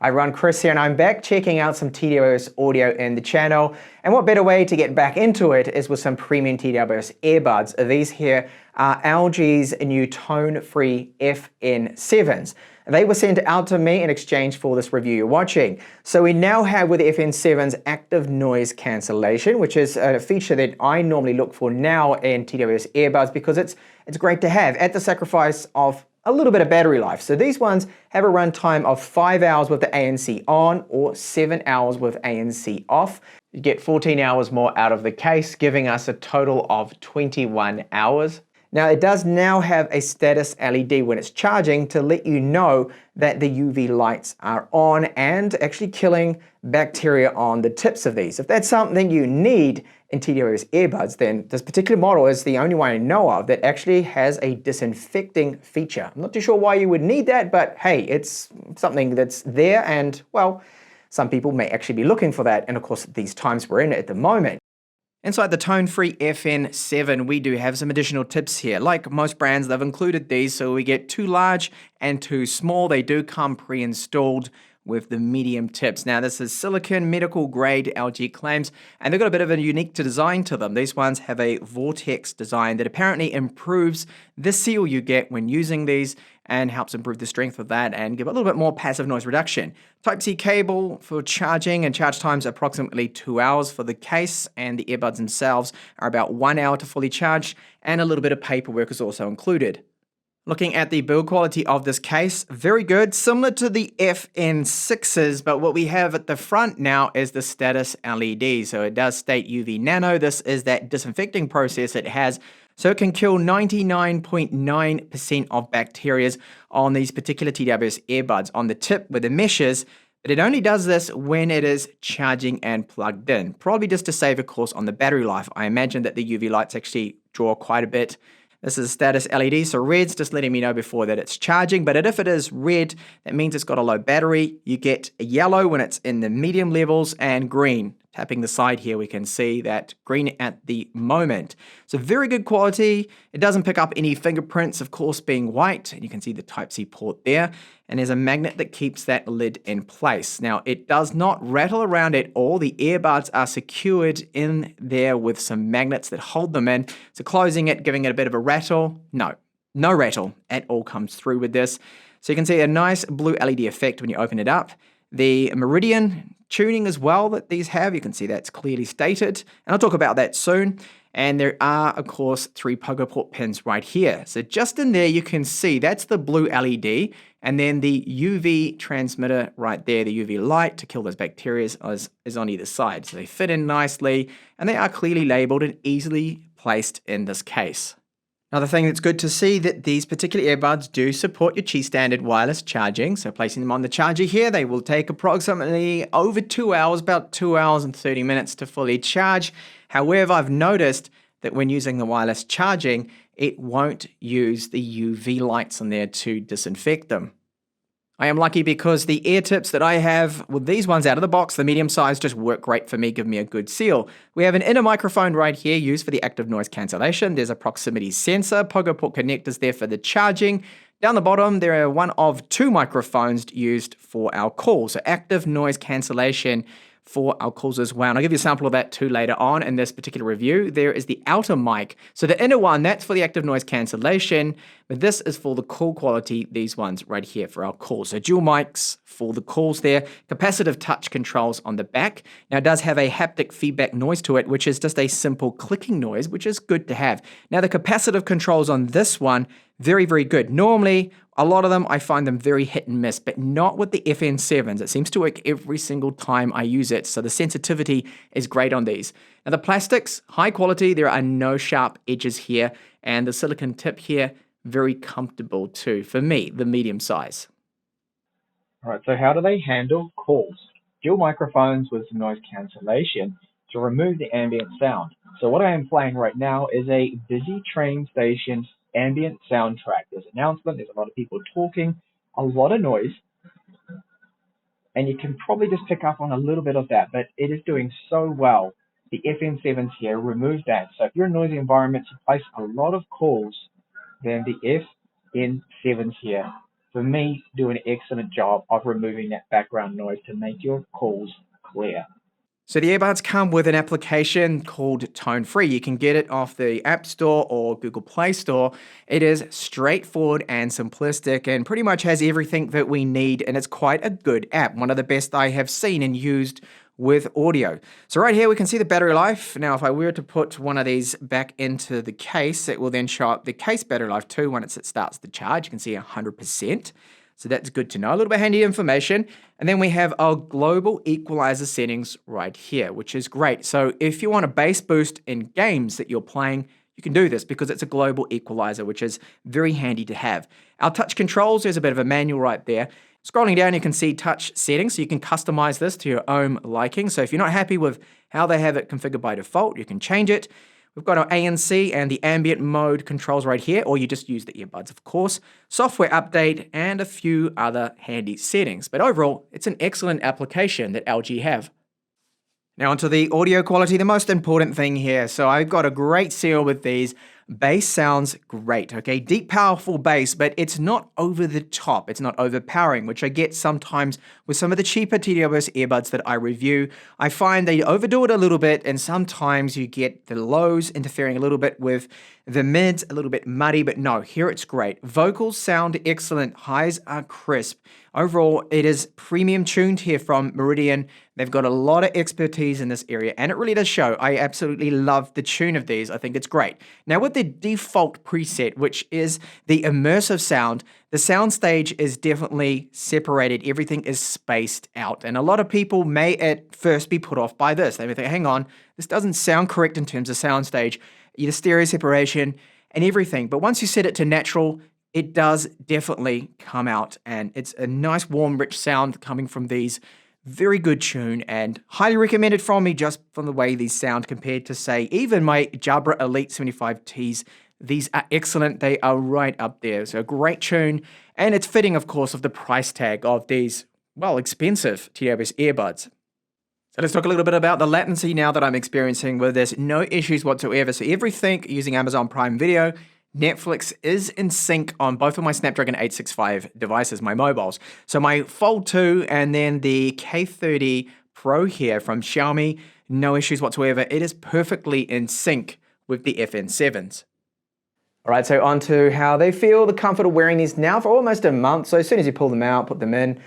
Hi everyone, Chris here, and I'm back checking out some TWS audio in the channel. And what better way to get back into it is with some premium TWS earbuds. These here are LG's new tone-free FN7s. They were sent out to me in exchange for this review you're watching. So we now have with the FN7's active noise cancellation, which is a feature that I normally look for now in TWS earbuds because it's great to have at the sacrifice of a little bit of battery life. So these ones have a runtime of 5 hours with the ANC on or 7 hours with ANC off. You get 14 hours more out of the case, giving us a total of 21 hours. Now it does now have a status LED when it's charging to let you know that the UV lights are on and actually killing bacteria on the tips of these. If that's something you need in TWS earbuds, then this particular model is the only one I know of that actually has a disinfecting feature. I'm not too sure why you would need that, but hey, it's something that's there and, well, some people may actually be looking for that. And of course, these times we're in at the moment. Inside the tone-free FN7, we do have some additional tips here. Like most brands, they've included these, so we get too large and too small. They do come pre-installed with the medium tips. Now, this is silicon medical grade LG claims, and they've got a bit of a unique design to them. These ones have a vortex design that apparently improves the seal you get when using these and helps improve the strength of that and give a little bit more passive noise reduction. Type-C cable for charging, and charge times approximately 2 hours for the case, and the earbuds themselves are about 1 hour to fully charge, and a little bit of paperwork is also included. Looking at the build quality of this case, very good, similar to the FN6s, but what we have at the front now is the status LED. So it does state UV nano. This is that disinfecting process it has, so it can kill 99.9% of bacteria on these particular TWS earbuds on the tip with the meshes, but it only does this when it is charging and plugged in, probably just to save a course on the battery life. I imagine that the UV lights actually draw quite a bit. This is status LED, so red's just letting me know before that it's charging, but if it is red, that means it's got a low battery. You get a yellow when it's in the medium levels and green. Tapping the side here, we can see that green at the moment. So very good quality. It doesn't pick up any fingerprints, of course, being white, and you can see the Type-C port there. And there's a magnet that keeps that lid in place. Now, it does not rattle around at all. The earbuds are secured in there with some magnets that hold them in. So closing it, giving it a bit of a rattle. No rattle at all comes through with this. So you can see a nice blue LED effect when you open it up. The meridian tuning as well that these have, you can see that's clearly stated, and I'll talk about that soon. And there are, of course, 3 pogo port pins right here. So just in there, you can see that's the blue LED, and then the UV transmitter right there, the UV light to kill those bacteria is on either side. So they fit in nicely, and they are clearly labeled and easily placed in this case. Another thing that's good to see that these particular earbuds do support your Qi standard wireless charging. So placing them on the charger here, they will take approximately over 2 hours, about 2 hours and 30 minutes to fully charge. However, I've noticed that when using the wireless charging, it won't use the UV lights on there to disinfect them. I am lucky because the ear tips that I have with these ones out of the box, the medium size, just work great for me, give me a good seal. We have an inner microphone right here used for the active noise cancellation. There's a proximity sensor, pogo port connectors there for the charging. Down the bottom, there are one of 2 microphones used for our calls, so active noise cancellation for our calls as well. And I'll give you a sample of that too later on in this particular review. There is the outer mic. So the inner one, that's for the active noise cancellation, but this is for the call quality, these ones right here for our calls. So dual mics for the calls there, capacitive touch controls on the back. Now it does have a haptic feedback noise to it, which is just a simple clicking noise, which is good to have. Now the capacitive controls on this one, very, very good. Normally, a lot of them, I find them very hit and miss, but not with the FN7s. It seems to work every single time I use it, so the sensitivity is great on these. Now the plastics, high quality, there are no sharp edges here, and the silicone tip here, very comfortable too, for me, the medium size. All right, so how do they handle calls? Dual microphones with some noise cancellation to remove the ambient sound. So what I am playing right now is a busy train station ambient soundtrack. There's announcement, there's a lot of people talking, a lot of noise, and you can probably just pick up on a little bit of that, but it is doing so well. The FN7s here remove that. So if you're in noisy environments, you place a lot of calls, then the FN7s here for me, do an excellent job of removing that background noise to make your calls clear. So the earbuds come with an application called Tone Free. You can get it off the App Store or Google Play Store. It is straightforward and simplistic and pretty much has everything that we need, and it's quite a good app. One of the best I have seen and used with audio. So right here we can see the battery life. Now if I were to put one of these back into the case, it will then show up the case battery life too once it starts to charge. You can see 100%. So that's good to know, a little bit handy information. And then we have our global equalizer settings right here, which is great. So if you want a bass boost in games that you're playing, you can do this because it's a global equalizer, which is very handy to have. Our touch controls, there's a bit of a manual right there. Scrolling down, you can see touch settings, so you can customize this to your own liking. So if you're not happy with how they have it configured by default, you can change it. We've got our ANC and the ambient mode controls right here, or you just use the earbuds, of course, software update, and a few other handy settings. But overall, it's an excellent application that LG have. Now onto the audio quality, the most important thing here. So I've got a great seal with these. Bass sounds great, okay? Deep, powerful bass, but it's not over the top. It's not overpowering, which I get sometimes with some of the cheaper TWS earbuds that I review. I find they overdo it a little bit, and sometimes you get the lows interfering a little bit with the mids, a little bit muddy, but no, here it's great. Vocals sound excellent. Highs are crisp. Overall, it is premium tuned here from Meridian. They've got a lot of expertise in this area, and it really does show. I absolutely love the tune of these. I think it's great. Now, with the default preset, which is the immersive sound, the soundstage is definitely separated. Everything is spaced out, and a lot of people may at first be put off by this. They may think, hang on, this doesn't sound correct in terms of soundstage, the stereo separation and everything. But once you set it to natural, it does definitely come out, and it's a nice, warm, rich sound coming from these. Very good tune and highly recommended from me just from the way these sound compared to, say, even my Jabra Elite 75Ts. These are excellent. They are right up there. So great tune, and it's fitting, of course, of the price tag of these, well, expensive TWS earbuds. So let's talk a little bit about the latency now that I'm experiencing with this. No issues whatsoever. So everything using Amazon Prime Video, Netflix is in sync on both of my Snapdragon 865 devices, my mobiles. So my Fold 2 and then the K30 Pro here from Xiaomi, no issues whatsoever. It is perfectly in sync with the FN7s. All right, so on to how they feel, the comfort of wearing these now for almost a month. So as soon as you pull them out, put them in,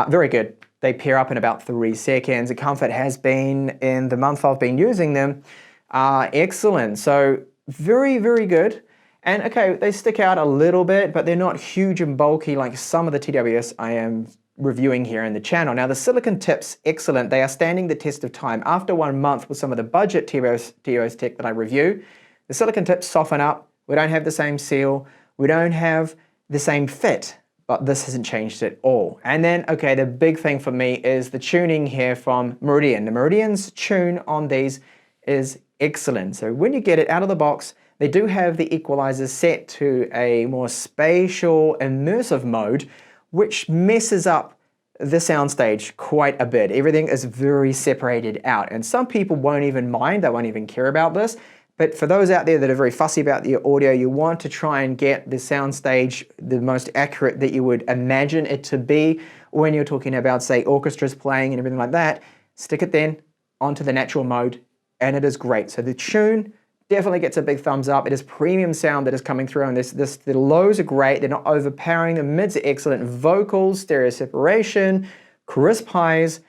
very good. They pair up in about 3 seconds. The comfort has been, in the month I've been using them, excellent. So very, very good. And okay, they stick out a little bit, but they're not huge and bulky like some of the TWS I am reviewing here in the channel. Now the silicone tips, excellent. They are standing the test of time. After 1 month with some of the budget TWS tech that I review, the silicone tips soften up. We don't have the same seal. We don't have the same fit, but this hasn't changed at all. And then, okay, the big thing for me is the tuning here from Meridian. The Meridian's tune on these is excellent. So when you get it out of the box, they do have the equalizer set to a more spatial, immersive mode, which messes up the soundstage quite a bit. Everything is very separated out, and some people won't even mind, they won't even care about this. But for those out there that are very fussy about the audio, you want to try and get the soundstage the most accurate that you would imagine it to be when you're talking about, say, orchestras playing and everything like that. Stick it then onto the natural mode, and it is great. So the tune definitely gets a big thumbs up. It is premium sound that is coming through, and the lows are great. They're not overpowering. The mids are excellent. Vocals, stereo separation, crisp highs.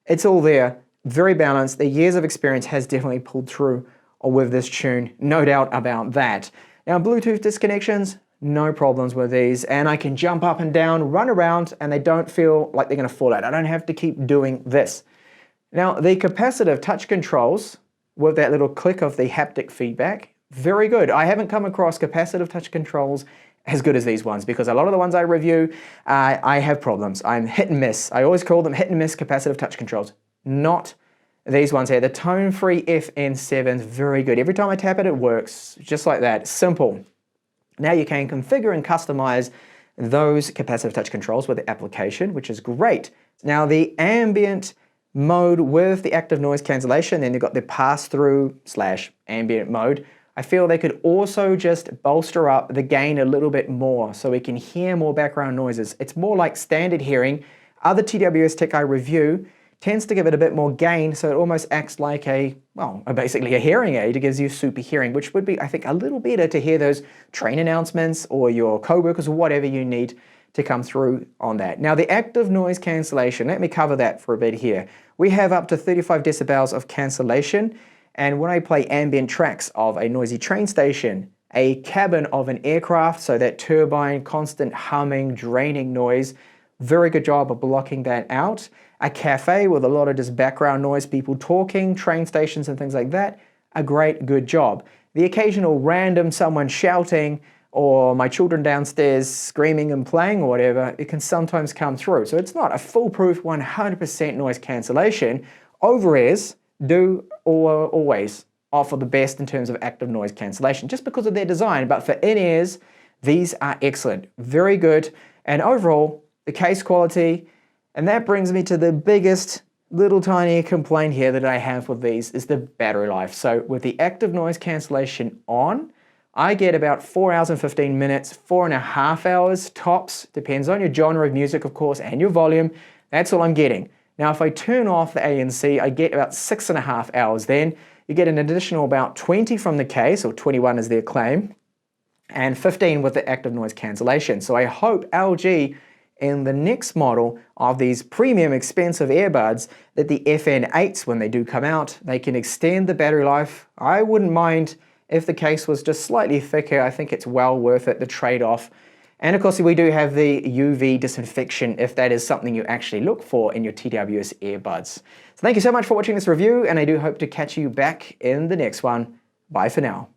It's all there. Very balanced. The years of experience has definitely pulled through with this tune. No doubt about that. Now, Bluetooth disconnections, no problems with these. And I can jump up and down, run around, and they don't feel like they're going to fall out. I don't have to keep doing this. Now, the capacitive touch controls, with that little click of the haptic feedback, very good. I haven't come across capacitive touch controls as good as these ones, because a lot of the ones I review, I have problems. I'm hit and miss. I always call them hit and miss capacitive touch controls. Not these ones here. The tone-free FN7 is very good. Every time I tap it, it works, just like that. Simple. Now you can configure and customize those capacitive touch controls with the application, which is great. Now the ambient mode with the active noise cancellation, then you've got the pass-through / ambient mode. I feel they could also just bolster up the gain a little bit more so we can hear more background noises. It's more like standard hearing. Other TWS tech I review tends to give it a bit more gain, so it almost acts like basically a hearing aid. It gives you super hearing, which would be, I think, a little better to hear those train announcements or your co-workers or whatever you need to come through on that. Now the active noise cancellation, let me cover that for a bit here. We have up to 35 decibels of cancellation. And when I play ambient tracks of a noisy train station, a cabin of an aircraft, so that turbine, constant humming, draining noise, very good job of blocking that out. A cafe with a lot of just background noise, people talking, train stations and things like that, a good job. The occasional random someone shouting or my children downstairs screaming and playing or whatever, it can sometimes come through. So it's not a foolproof 100% noise cancellation. Over-ears do always offer the best in terms of active noise cancellation just because of their design, but for in-ears, these are excellent, very good, and overall, the case quality, and that brings me to the biggest little tiny complaint here that I have with these is the battery life. So with the active noise cancellation on, I get about 4 hours and 15 minutes, 4.5 hours tops, depends on your genre of music, of course, and your volume. That's all I'm getting. Now, if I turn off the ANC, I get about 6.5 hours then. You get an additional about 20 from the case, or 21 is their claim, and 15 with the active noise cancellation. So I hope LG in the next model of these premium expensive earbuds, that the FN8s, when they do come out, they can extend the battery life. I wouldn't mind if the case was just slightly thicker. I think it's well worth it, the trade-off. And of course, we do have the UV disinfection if that is something you actually look for in your TWS earbuds. So thank you so much for watching this review, and I do hope to catch you back in the next one. Bye for now.